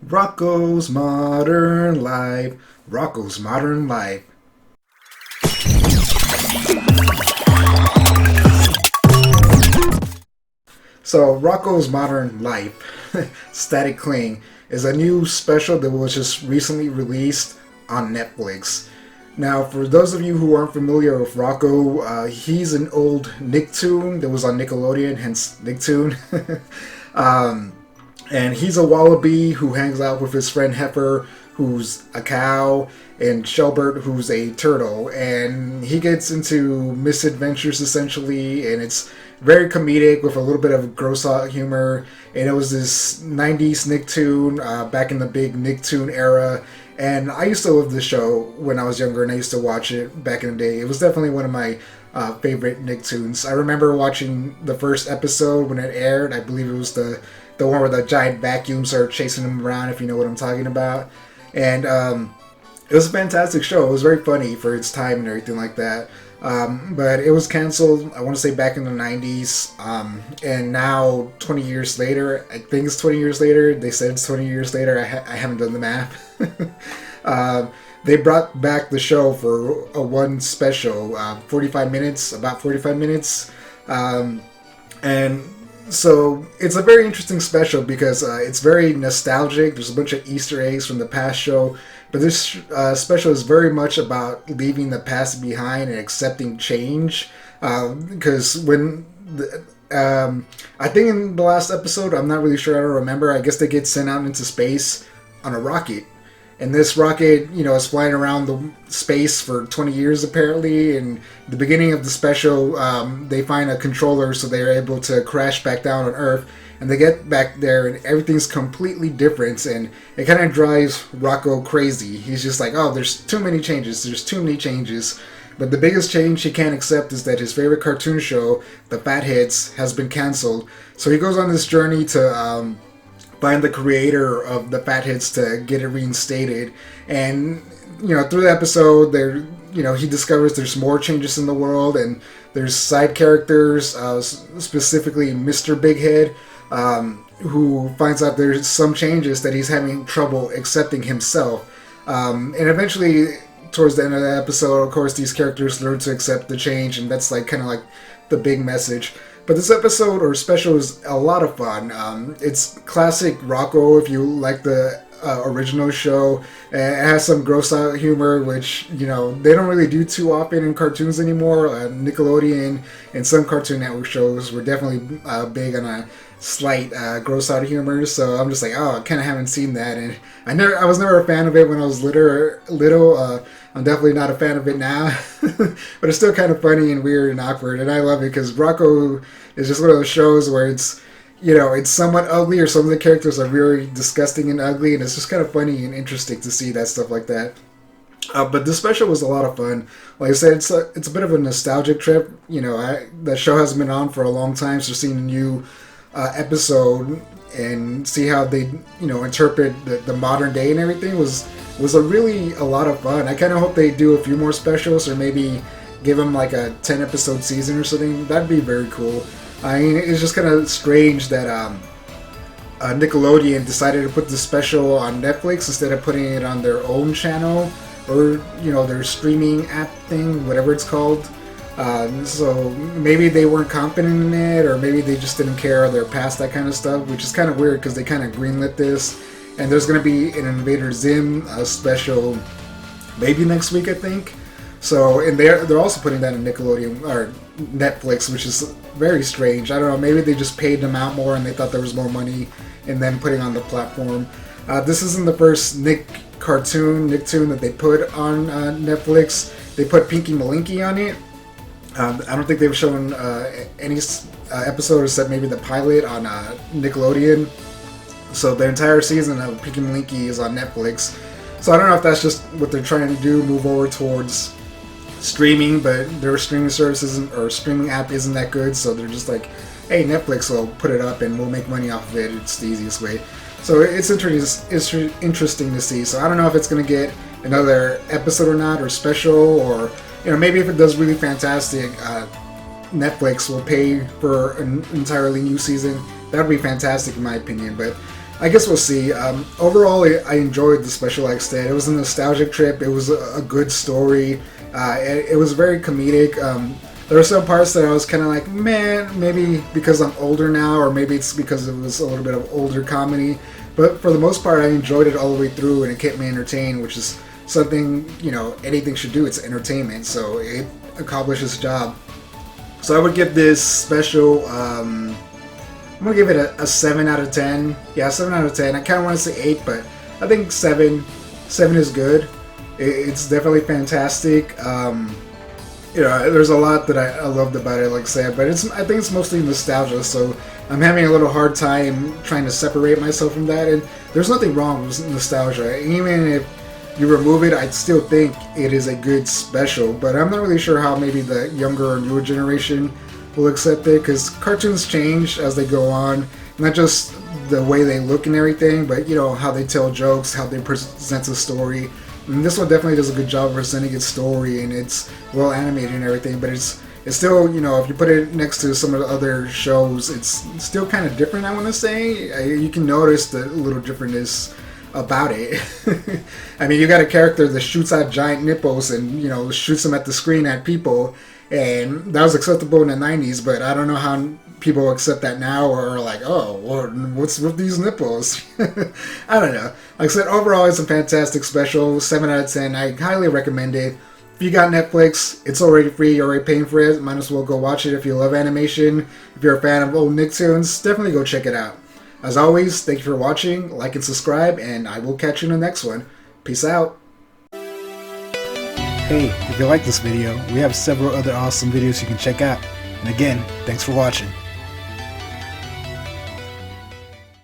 Rocko's Modern Life. Rocko's Modern Life. So, Rocko's Modern Life, Static Cling, is a new special that was just recently released on Netflix. Now, for those of you who aren't familiar with Rocko, he's an old Nicktoon that was on Nickelodeon, hence Nicktoon. And he's a wallaby who hangs out with his friend Heifer, who's a cow, and Shelbert, who's a turtle. And he gets into misadventures essentially, and it's very comedic with a little bit of gross out humor. And it was this 90s Nicktoon back in the big Nicktoon era. And I used to love the show when I was younger, and I used to watch it back in the day. It was definitely one of my favorite Nicktoons. I remember watching the first episode when it aired. I believe it was the one where the giant vacuums are chasing him around, if you know what I'm talking about. And it was a fantastic show. It was very funny for its time and everything like that. But it was canceled, I want to say back in the 90s. And now, 20 years later, I think it's 20 years later. They said it's 20 years later. I haven't done the math. They brought back the show for a one special, 45 minutes, about 45 minutes. And so it's a very interesting special because it's very nostalgic. There's a bunch of Easter eggs from the past show, but this special is very much about leaving the past behind and accepting change. Because when I think in the last episode, I'm not really sure, I don't remember. I guess they get sent out into space on a rocket. And this rocket, is flying around the space for 20 years apparently. And the beginning of the special, they find a controller, so they're able to crash back down on Earth. And they get back there, and everything's completely different. And it kind of drives Rocko crazy. He's just like, oh, there's too many changes. There's too many changes. But the biggest change he can't accept is that his favorite cartoon show, The Fatheads, has been canceled. So he goes on this journey to find the creator of the Fatheads to get it reinstated. And through the episode, he discovers there's more changes in the world, and there's side characters, specifically Mr. Bighead, who finds out there's some changes that he's having trouble accepting himself. And eventually, towards the end of the episode, of course, these characters learn to accept the change, and that's kind of the big message. But this episode or special is a lot of fun. It's classic Rocko if you like the original show. It has some gross out humor, which they don't really do too often in cartoons anymore. Nickelodeon and some Cartoon Network shows were definitely big on a slight gross out humor. So I'm just like, oh, I kind of haven't seen that, and I was never a fan of it when I was little. I'm definitely not a fan of it now, but it's still kind of funny and weird and awkward, and I love it because Rocko is just one of those shows where it's somewhat ugly, or some of the characters are really disgusting and ugly, and it's just kind of funny and interesting to see that stuff like that. But this special was a lot of fun. Like I said, it's a bit of a nostalgic trip. That show hasn't been on for a long time, so seeing a new episode and see how they interpret the modern day and everything was a lot of fun. I kind of hope they do a few more specials, or maybe give them a 10 episode season or something. That'd be very cool. I mean, it's just kind of strange that Nickelodeon decided to put the special on Netflix instead of putting it on their own channel, or their streaming app thing, whatever it's called. So maybe they weren't confident in it, or maybe they just didn't care, or they're past that kind of stuff, which is kind of weird because they kind of greenlit this. And there's going to be an Invader Zim special maybe next week, I think. So, and they're also putting that in Nickelodeon or Netflix, which is very strange. I don't know, maybe they just paid them out more and they thought there was more money in them putting on the platform. This isn't the first Nicktoon that they put on Netflix. They put Pinky Malinky on it. I don't think they've shown any episode except maybe the pilot on Nickelodeon. So the entire season of Pinky Malinky is on Netflix. So I don't know if that's just what they're trying to do, move over towards streaming, but their streaming services or streaming app isn't that good, so they're just like, hey, Netflix will put it up and we'll make money off of it. It's the easiest way. So it's interesting to see. So I don't know if it's going to get another episode or not, or special, or maybe if it does really fantastic, Netflix will pay for an entirely new season. That would be fantastic in my opinion. But I guess we'll see. Overall, I enjoyed the special extent. It was a nostalgic trip. It was a good story. It was very comedic. There were some parts that I was kind of like, man, maybe because I'm older now, or maybe it's because it was a little bit of older comedy. But for the most part, I enjoyed it all the way through, and it kept me entertained, which is something, anything should do. It's entertainment, so it accomplished its job. So I would give this special, I'm going to give it a 7 out of 10. Yeah, 7 out of 10. I kind of want to say 8, but I think 7 is good. It's definitely fantastic. There's a lot that I loved about it, like I said, but I think it's mostly nostalgia, so I'm having a little hard time trying to separate myself from that, and there's nothing wrong with nostalgia. Even if you remove it, I'd still think it is a good special, but I'm not really sure how maybe the younger or newer generation will accept it, because cartoons change as they go on, not just the way they look and everything, but how they tell jokes, how they present a story. And this one definitely does a good job of presenting its story, and it's well animated and everything, but it's still, if you put it next to some of the other shows, it's still kind of different, I want to say. You can notice the little differentness about it. I mean, you got a character that shoots out giant nipples and, shoots them at the screen at people, and that was acceptable in the 90s, but I don't know how people accept that now, or are like, oh, what's with these nipples? I don't know. Like I said, overall, it's a fantastic special. 7 out of 10. I highly recommend it. If you got Netflix, it's already free. You're already paying for it. Might as well go watch it if you love animation. If you're a fan of old Nicktoons, definitely go check it out. As always, thank you for watching. Like and subscribe, and I will catch you in the next one. Peace out. Hey, if you like this video, we have several other awesome videos you can check out. And again, thanks for watching.